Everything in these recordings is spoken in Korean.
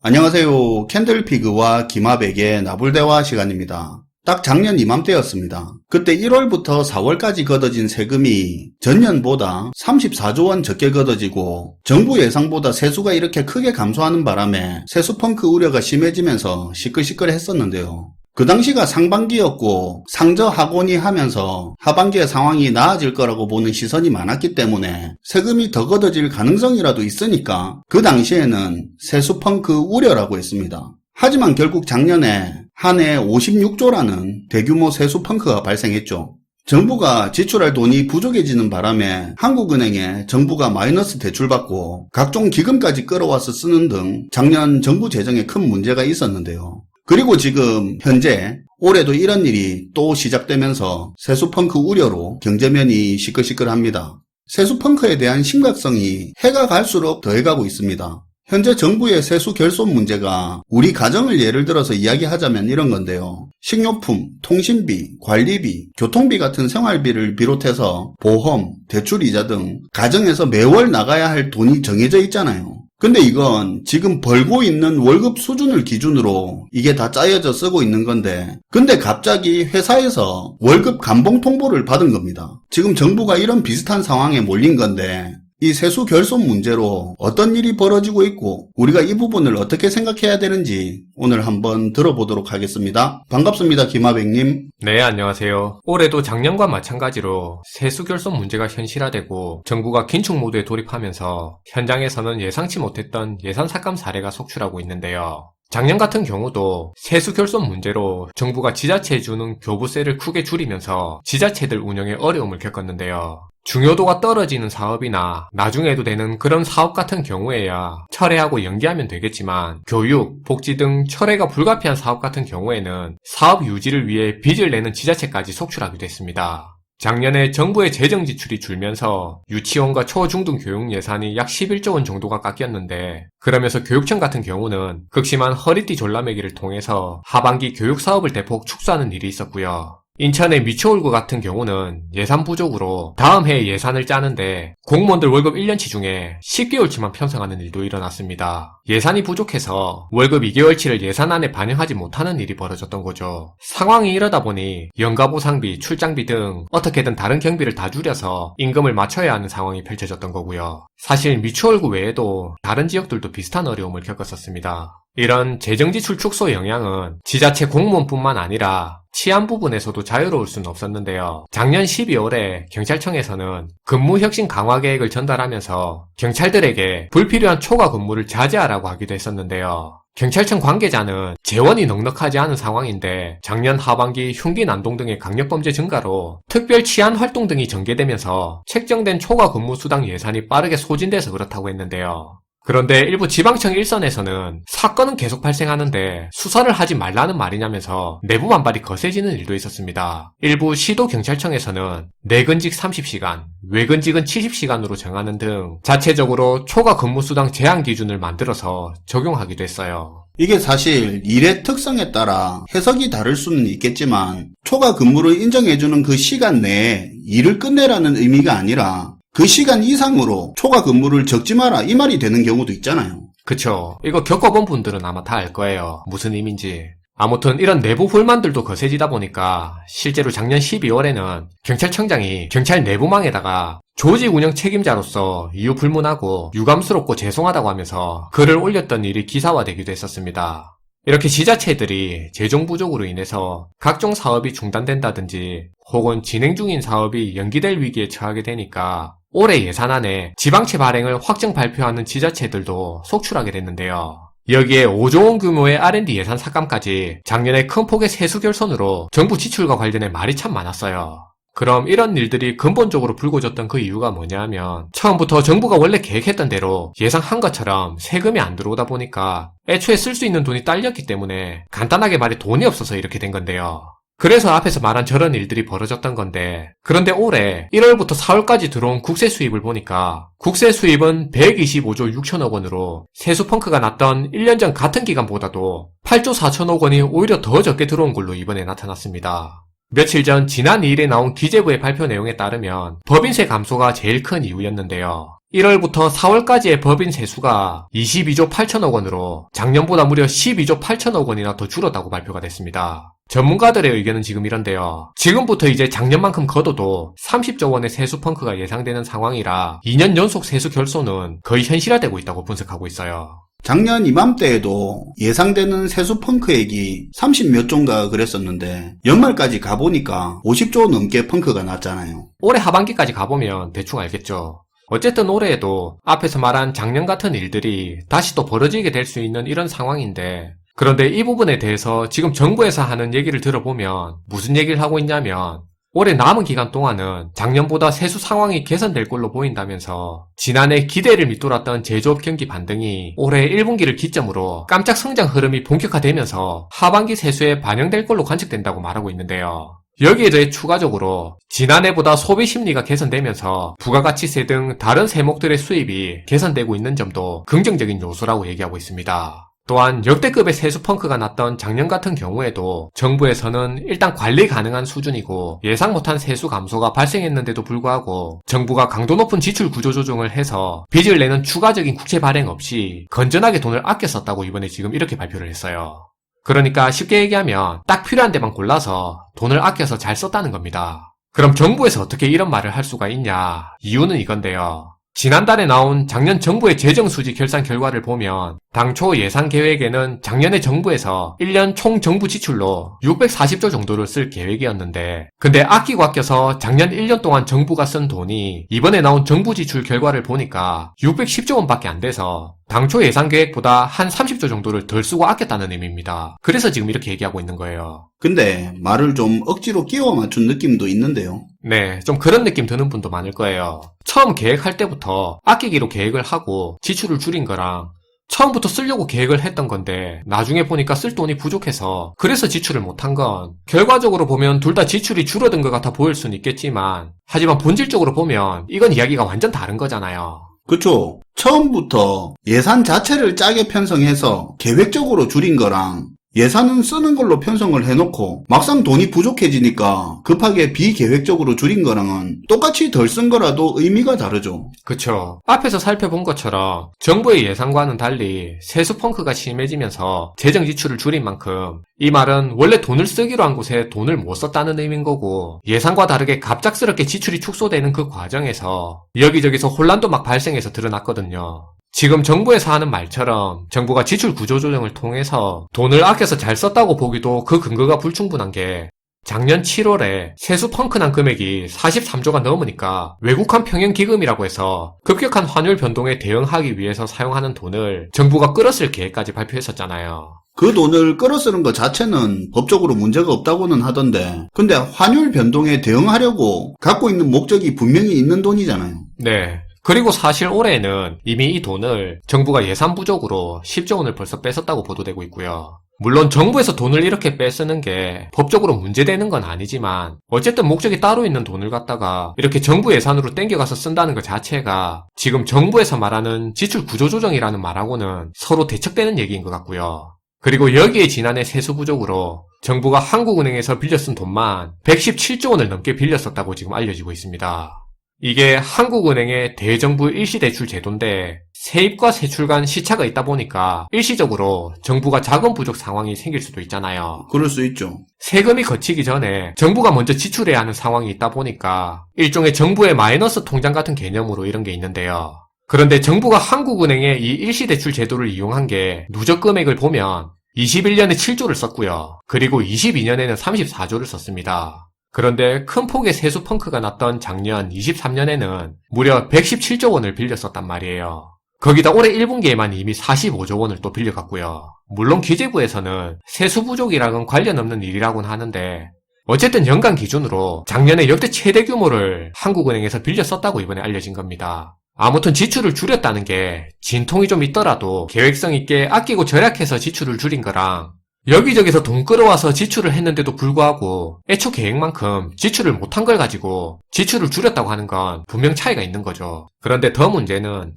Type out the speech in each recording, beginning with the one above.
안녕하세요. 캔들피그와 김하백의 나불대화 시간입니다. 딱 작년 이맘때였습니다. 그때 1월부터 4월까지 걷어진 세금이 전년보다 34조 원 적게 걷어지고 정부 예상보다 세수가 이렇게 크게 감소하는 바람에 세수 펑크 우려가 심해지면서 시끌시끌했었는데요. 그 당시가 상반기였고 상저하고니 하면서 하반기에 상황이 나아질 거라고 보는 시선이 많았기 때문에 세금이 더 걷어질 가능성이라도 있으니까 그 당시에는 세수 펑크 우려라고 했습니다. 하지만 결국 작년에 한 해 56조라는 대규모 세수 펑크가 발생했죠. 정부가 지출할 돈이 부족해지는 바람에 한국은행에 정부가 마이너스 대출받고 각종 기금까지 끌어와서 쓰는 등 작년 정부 재정에 큰 문제가 있었는데요. 그리고 지금 현재 올해도 이런 일이 또 시작되면서 세수 펑크 우려로 경제면이 시끌시끌합니다. 세수 펑크에 대한 심각성이 해가 갈수록 더해가고 있습니다. 현재 정부의 세수 결손 문제가 우리 가정을 예를 들어서 이야기하자면 이런 건데요. 식료품, 통신비, 관리비, 교통비 같은 생활비를 비롯해서 보험, 대출이자 등 가정에서 매월 나가야 할 돈이 정해져 있잖아요. 근데 이건 지금 벌고 있는 월급 수준을 기준으로 이게 다 짜여져 쓰고 있는 건데, 근데 갑자기 회사에서 월급 감봉 통보를 받은 겁니다. 지금 정부가 이런 비슷한 상황에 몰린 건데, 이 세수 결손 문제로 어떤 일이 벌어지고 있고 우리가 이 부분을 어떻게 생각해야 되는지 오늘 한번 들어보도록 하겠습니다. 반갑습니다, 김하백님. 네, 안녕하세요. 올해도 작년과 마찬가지로 세수 결손 문제가 현실화되고 정부가 긴축 모드에 돌입하면서 현장에서는 예상치 못했던 예산 삭감 사례가 속출하고 있는데요. 작년 같은 경우도 세수 결손 문제로 정부가 지자체에 주는 교부세를 크게 줄이면서 지자체들 운영에 어려움을 겪었는데요. 중요도가 떨어지는 사업이나 나중에도 되는 그런 사업 같은 경우에야 철회하고 연기하면 되겠지만 교육, 복지 등 철회가 불가피한 사업 같은 경우에는 사업 유지를 위해 빚을 내는 지자체까지 속출하기도 했습니다. 작년에 정부의 재정 지출이 줄면서 유치원과 초중등 교육 예산이 약 11조 원 정도가 깎였는데, 그러면서 교육청 같은 경우는 극심한 허리띠 졸라매기를 통해서 하반기 교육 사업을 대폭 축소하는 일이 있었고요. 인천의 미추홀구 같은 경우는 예산 부족으로 다음 해에 예산을 짜는데 공무원들 월급 1년치 중에 10개월치만 편성하는 일도 일어났습니다. 예산이 부족해서 월급 2개월치를 예산 안에 반영하지 못하는 일이 벌어졌던 거죠. 상황이 이러다 보니 연가보상비, 출장비 등 어떻게든 다른 경비를 다 줄여서 임금을 맞춰야 하는 상황이 펼쳐졌던 거고요. 사실 미추홀구 외에도 다른 지역들도 비슷한 어려움을 겪었었습니다. 이런 재정지출 축소 영향은 지자체 공무원뿐만 아니라 치안 부분에서도 자유로울 수는 없었는데요. 작년 12월에 경찰청에서는 근무혁신 강화 계획을 전달하면서 경찰들에게 불필요한 초과 근무를 자제하라고 하기도 했었는데요. 경찰청 관계자는 재원이 넉넉하지 않은 상황인데 작년 하반기 흉기 난동 등의 강력범죄 증가로 특별 치안 활동 등이 전개되면서 책정된 초과 근무 수당 예산이 빠르게 소진돼서 그렇다고 했는데요. 그런데 일부 지방청 일선에서는 사건은 계속 발생하는데 수사를 하지 말라는 말이냐면서 내부 반발이 거세지는 일도 있었습니다. 일부 시도경찰청에서는 내근직 30시간, 외근직은 70시간으로 정하는 등 자체적으로 초과 근무수당 제한 기준을 만들어서 적용하기도 했어요. 이게 사실 일의 특성에 따라 해석이 다를 수는 있겠지만 초과 근무를 인정해주는 그 시간 내에 일을 끝내라는 의미가 아니라 그 시간 이상으로 초과 근무를 적지 마라 이 말이 되는 경우도 있잖아요. 그쵸. 이거 겪어본 분들은 아마 다 알 거예요. 무슨 의미인지. 아무튼 이런 내부 불만들도 거세지다 보니까 실제로 작년 12월에는 경찰청장이 경찰 내부망에다가 조직 운영 책임자로서 이유 불문하고 유감스럽고 죄송하다고 하면서 글을 올렸던 일이 기사화되기도 했었습니다. 이렇게 지자체들이 재정 부족으로 인해서 각종 사업이 중단된다든지 혹은 진행 중인 사업이 연기될 위기에 처하게 되니까 올해 예산안에 지방채 발행을 확정 발표하는 지자체들도 속출하게 됐는데요. 여기에 5조 원 규모의 R&D 예산 삭감까지 작년에 큰 폭의 세수 결손으로 정부 지출과 관련해 말이 참 많았어요. 그럼 이런 일들이 근본적으로 불거졌던 그 이유가 뭐냐 하면 처음부터 정부가 원래 계획했던 대로 예상한 것처럼 세금이 안 들어오다 보니까 애초에 쓸 수 있는 돈이 딸렸기 때문에 간단하게 말해 돈이 없어서 이렇게 된 건데요. 그래서 앞에서 말한 저런 일들이 벌어졌던 건데, 그런데 올해 1월부터 4월까지 들어온 국세 수입을 보니까 국세 수입은 125조 6천억 원으로 세수 펑크가 났던 1년 전 같은 기간보다도 8조 4천억 원이 오히려 더 적게 들어온 걸로 이번에 나타났습니다. 며칠 전 지난 2일에 나온 기재부의 발표 내용에 따르면 법인세 감소가 제일 큰 이유였는데요. 1월부터 4월까지의 법인 세수가 22조 8천억 원으로 작년보다 무려 12조 8천억 원이나 더 줄었다고 발표가 됐습니다. 전문가들의 의견은 지금 이런데요. 지금부터 이제 작년만큼 걷어도 30조 원의 세수 펑크가 예상되는 상황이라 2년 연속 세수 결손은 거의 현실화되고 있다고 분석하고 있어요. 작년 이맘때에도 예상되는 세수 펑크액이 30몇 조인가 그랬었는데 연말까지 가보니까 50조 넘게 펑크가 났잖아요. 올해 하반기까지 가보면 대충 알겠죠. 어쨌든 올해에도 앞에서 말한 작년 같은 일들이 다시 또 벌어지게 될 수 있는 이런 상황인데, 그런데 이 부분에 대해서 지금 정부에서 하는 얘기를 들어보면 무슨 얘기를 하고 있냐면 올해 남은 기간 동안은 작년보다 세수 상황이 개선될 걸로 보인다면서 지난해 기대를 밑돌았던 제조업 경기 반등이 올해 1분기를 기점으로 깜짝 성장 흐름이 본격화되면서 하반기 세수에 반영될 걸로 관측된다고 말하고 있는데요. 여기에 대해 추가적으로 지난해보다 소비 심리가 개선되면서 부가가치세 등 다른 세목들의 수입이 개선되고 있는 점도 긍정적인 요소라고 얘기하고 있습니다. 또한 역대급의 세수 펑크가 났던 작년 같은 경우에도 정부에서는 일단 관리 가능한 수준이고 예상 못한 세수 감소가 발생했는데도 불구하고 정부가 강도 높은 지출 구조 조정을 해서 빚을 내는 추가적인 국채 발행 없이 건전하게 돈을 아껴 썼다고 이번에 지금 이렇게 발표를 했어요. 그러니까 쉽게 얘기하면 딱 필요한 데만 골라서 돈을 아껴서 잘 썼다는 겁니다. 그럼 정부에서 어떻게 이런 말을 할 수가 있냐? 이유는 이건데요. 지난달에 나온 작년 정부의 재정수지 결산 결과를 보면 당초 예산 계획에는 작년에 정부에서 1년 총 정부 지출로 640조 정도를 쓸 계획이었는데, 근데 아끼고 아껴서 작년 1년 동안 정부가 쓴 돈이 이번에 나온 정부 지출 결과를 보니까 610조 원밖에 안 돼서 당초 예산 계획보다 한 30조 정도를 덜 쓰고 아꼈다는 의미입니다. 그래서 지금 이렇게 얘기하고 있는 거예요. 근데 말을 좀 억지로 끼워 맞춘 느낌도 있는데요. 네, 좀 그런 느낌 드는 분도 많을 거예요. 처음 계획할 때부터 아끼기로 계획을 하고 지출을 줄인 거랑 처음부터 쓰려고 계획을 했던 건데 나중에 보니까 쓸 돈이 부족해서 그래서 지출을 못한 건 결과적으로 보면 둘 다 지출이 줄어든 것 같아 보일 수는 있겠지만 하지만 본질적으로 보면 이건 이야기가 완전 다른 거잖아요. 그쵸? 처음부터 예산 자체를 짜게 편성해서 계획적으로 줄인 거랑 예산은 쓰는 걸로 편성을 해놓고 막상 돈이 부족해지니까 급하게 비계획적으로 줄인 거랑은 똑같이 덜 쓴 거라도 의미가 다르죠. 그쵸. 앞에서 살펴본 것처럼 정부의 예상과는 달리 세수 펑크가 심해지면서 재정 지출을 줄인 만큼 이 말은 원래 돈을 쓰기로 한 곳에 돈을 못 썼다는 의미인 거고, 예상과 다르게 갑작스럽게 지출이 축소되는 그 과정에서 여기저기서 혼란도 막 발생해서 드러났거든요. 지금 정부에서 하는 말처럼 정부가 지출 구조조정을 통해서 돈을 아껴서 잘 썼다고 보기도 그 근거가 불충분한 게, 작년 7월에 세수 펑크난 금액이 43조가 넘으니까 외국환 평형기금이라고 해서 급격한 환율 변동에 대응하기 위해서 사용하는 돈을 정부가 끌어쓸 계획까지 발표했었잖아요. 그 돈을 끌어쓰는 것 자체는 법적으로 문제가 없다고는 하던데, 근데 환율 변동에 대응하려고 갖고 있는 목적이 분명히 있는 돈이잖아요. 네. 그리고 사실 올해는 이미 이 돈을 정부가 예산 부족으로 10조 원을 벌써 뺐었다고 보도되고 있고요. 물론 정부에서 돈을 이렇게 빼쓰는 게 법적으로 문제되는 건 아니지만 어쨌든 목적이 따로 있는 돈을 갖다가 이렇게 정부 예산으로 땡겨가서 쓴다는 것 자체가 지금 정부에서 말하는 지출 구조조정이라는 말하고는 서로 대척되는 얘기인 것 같고요. 그리고 여기에 지난해 세수 부족으로 정부가 한국은행에서 빌려 쓴 돈만 117조 원을 넘게 빌렸었다고 지금 알려지고 있습니다. 이게 한국은행의 대정부 일시대출 제도인데 세입과 세출 간 시차가 있다 보니까 일시적으로 정부가 자금 부족 상황이 생길 수도 있잖아요. 그럴 수 있죠. 세금이 거치기 전에 정부가 먼저 지출해야 하는 상황이 있다 보니까 일종의 정부의 마이너스 통장 같은 개념으로 이런 게 있는데요. 그런데 정부가 한국은행의 이 일시대출 제도를 이용한 게 누적 금액을 보면 21년에 7조를 썼고요. 그리고 22년에는 34조를 썼습니다. 그런데 큰 폭의 세수 펑크가 났던 작년 23년에는 무려 117조 원을 빌렸었단 말이에요. 거기다 올해 1분기에만 이미 45조 원을 또 빌려갔고요. 물론 기재부에서는 세수 부족이랑은 관련 없는 일이라고는 하는데 어쨌든 연간 기준으로 작년에 역대 최대 규모를 한국은행에서 빌렸었다고 이번에 알려진 겁니다. 아무튼 지출을 줄였다는 게 진통이 좀 있더라도 계획성 있게 아끼고 절약해서 지출을 줄인 거랑 여기저기서 돈 끌어와서 지출을 했는데도 불구하고 애초 계획만큼 지출을 못한 걸 가지고 지출을 줄였다고 하는 건 분명 차이가 있는 거죠. 그런데 더 문제는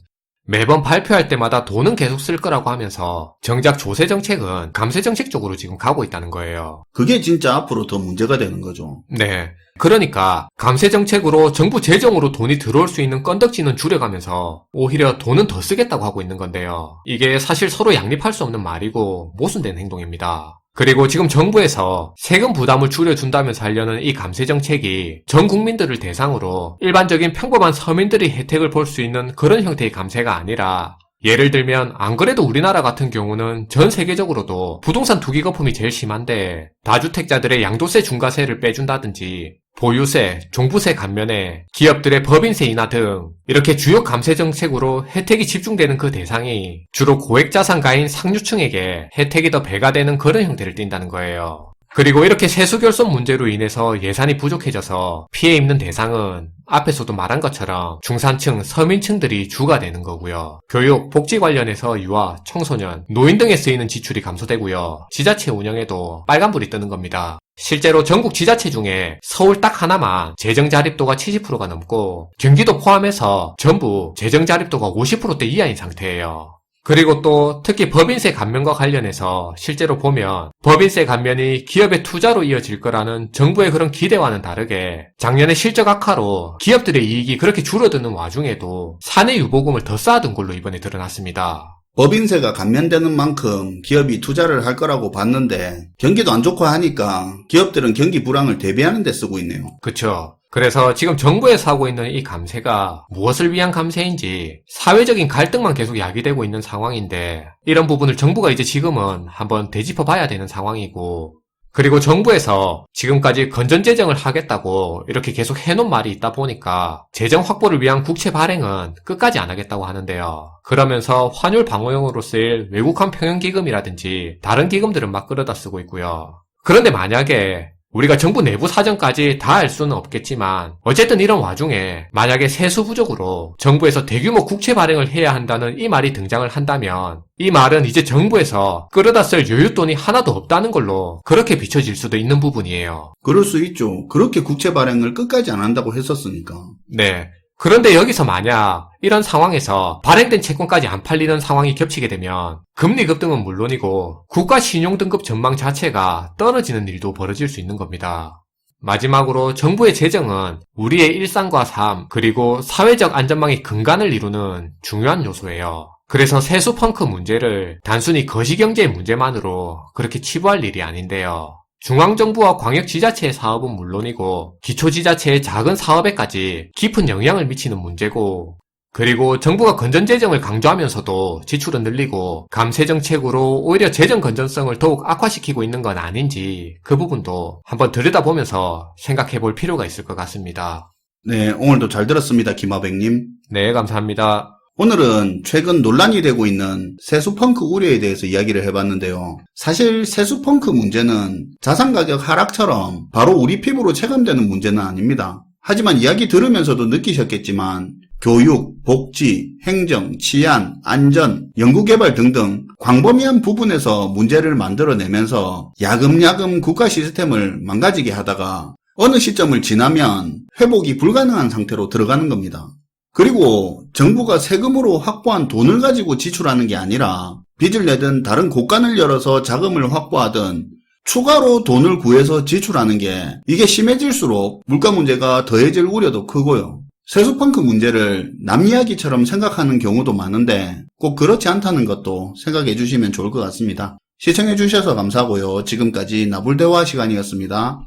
매번 발표할 때마다 돈은 계속 쓸 거라고 하면서 정작 조세 정책은 감세 정책 쪽으로 지금 가고 있다는 거예요. 그게 진짜 앞으로 더 문제가 되는 거죠. 네. 그러니까 감세 정책으로 정부 재정으로 돈이 들어올 수 있는 건덕지는 줄여가면서 오히려 돈은 더 쓰겠다고 하고 있는 건데요. 이게 사실 서로 양립할 수 없는 말이고 모순된 행동입니다. 그리고 지금 정부에서 세금 부담을 줄여준다면서 하려는 이 감세 정책이 전 국민들을 대상으로 일반적인 평범한 서민들이 혜택을 볼 수 있는 그런 형태의 감세가 아니라, 예를 들면 안 그래도 우리나라 같은 경우는 전 세계적으로도 부동산 투기 거품이 제일 심한데 다주택자들의 양도세 중과세를 빼준다든지 보유세, 종부세 감면에 기업들의 법인세 인하 등 이렇게 주요 감세 정책으로 혜택이 집중되는 그 대상이 주로 고액자산가인 상류층에게 혜택이 더 배가 되는 그런 형태를 띈다는 거예요. 그리고 이렇게 세수 결손 문제로 인해서 예산이 부족해져서 피해 입는 대상은 앞에서도 말한 것처럼 중산층, 서민층들이 주가 되는 거고요. 교육, 복지 관련해서 유아, 청소년, 노인 등에 쓰이는 지출이 감소되고요. 지자체 운영에도 빨간불이 뜨는 겁니다. 실제로 전국 지자체 중에 서울 딱 하나만 재정 자립도가 70%가 넘고 경기도 포함해서 전부 재정 자립도가 50%대 이하인 상태예요. 그리고 또 특히 법인세 감면과 관련해서 실제로 보면 법인세 감면이 기업의 투자로 이어질 거라는 정부의 그런 기대와는 다르게 작년에 실적 악화로 기업들의 이익이 그렇게 줄어드는 와중에도 사내 유보금을 더 쌓아둔 걸로 이번에 드러났습니다. 법인세가 감면되는 만큼 기업이 투자를 할 거라고 봤는데 경기도 안 좋고 하니까 기업들은 경기 불황을 대비하는 데 쓰고 있네요. 그쵸. 그래서 지금 정부에서 하고 있는 이 감세가 무엇을 위한 감세인지 사회적인 갈등만 계속 야기되고 있는 상황인데, 이런 부분을 정부가 이제 지금은 한번 되짚어 봐야 되는 상황이고, 그리고 정부에서 지금까지 건전재정을 하겠다고 이렇게 계속 해놓은 말이 있다 보니까 재정 확보를 위한 국채 발행은 끝까지 안 하겠다고 하는데요. 그러면서 환율 방어용으로 쓰일 외국환 평형기금이라든지 다른 기금들은 막 끌어다 쓰고 있고요. 그런데 만약에 우리가 정부 내부 사정까지 다 알 수는 없겠지만 어쨌든 이런 와중에 만약에 세수 부족으로 정부에서 대규모 국채 발행을 해야 한다는 이 말이 등장을 한다면 이 말은 이제 정부에서 끌어다 쓸 여윳돈이 하나도 없다는 걸로 그렇게 비춰질 수도 있는 부분이에요. 그럴 수 있죠. 그렇게 국채 발행을 끝까지 안 한다고 했었으니까. 네. 그런데 여기서 만약 이런 상황에서 발행된 채권까지 안 팔리는 상황이 겹치게 되면 금리 급등은 물론이고 국가 신용등급 전망 자체가 떨어지는 일도 벌어질 수 있는 겁니다. 마지막으로 정부의 재정은 우리의 일상과 삶, 그리고 사회적 안전망의 근간을 이루는 중요한 요소예요. 그래서 세수 펑크 문제를 단순히 거시경제의 문제만으로 그렇게 치부할 일이 아닌데요. 중앙정부와 광역지자체의 사업은 물론이고 기초지자체의 작은 사업에까지 깊은 영향을 미치는 문제고, 그리고 정부가 건전재정을 강조하면서도 지출은 늘리고 감세정책으로 오히려 재정 건전성을 더욱 악화시키고 있는 건 아닌지 그 부분도 한번 들여다보면서 생각해볼 필요가 있을 것 같습니다. 네, 오늘도 잘 들었습니다. 김하백님. 네, 감사합니다. 오늘은 최근 논란이 되고 있는 세수펑크 우려에 대해서 이야기를 해봤는데요. 사실 세수펑크 문제는 자산가격 하락처럼 바로 우리 피부로 체감되는 문제는 아닙니다. 하지만 이야기 들으면서도 느끼셨겠지만 교육, 복지, 행정, 치안, 안전, 연구개발 등등 광범위한 부분에서 문제를 만들어내면서 야금야금 국가 시스템을 망가지게 하다가 어느 시점을 지나면 회복이 불가능한 상태로 들어가는 겁니다. 그리고 정부가 세금으로 확보한 돈을 가지고 지출하는 게 아니라 빚을 내든 다른 곳간을 열어서 자금을 확보하든 추가로 돈을 구해서 지출하는 게 이게 심해질수록 물가 문제가 더해질 우려도 크고요. 세수펑크 문제를 남 이야기처럼 생각하는 경우도 많은데 꼭 그렇지 않다는 것도 생각해 주시면 좋을 것 같습니다. 시청해 주셔서 감사하고요. 지금까지 나불대화 시간이었습니다.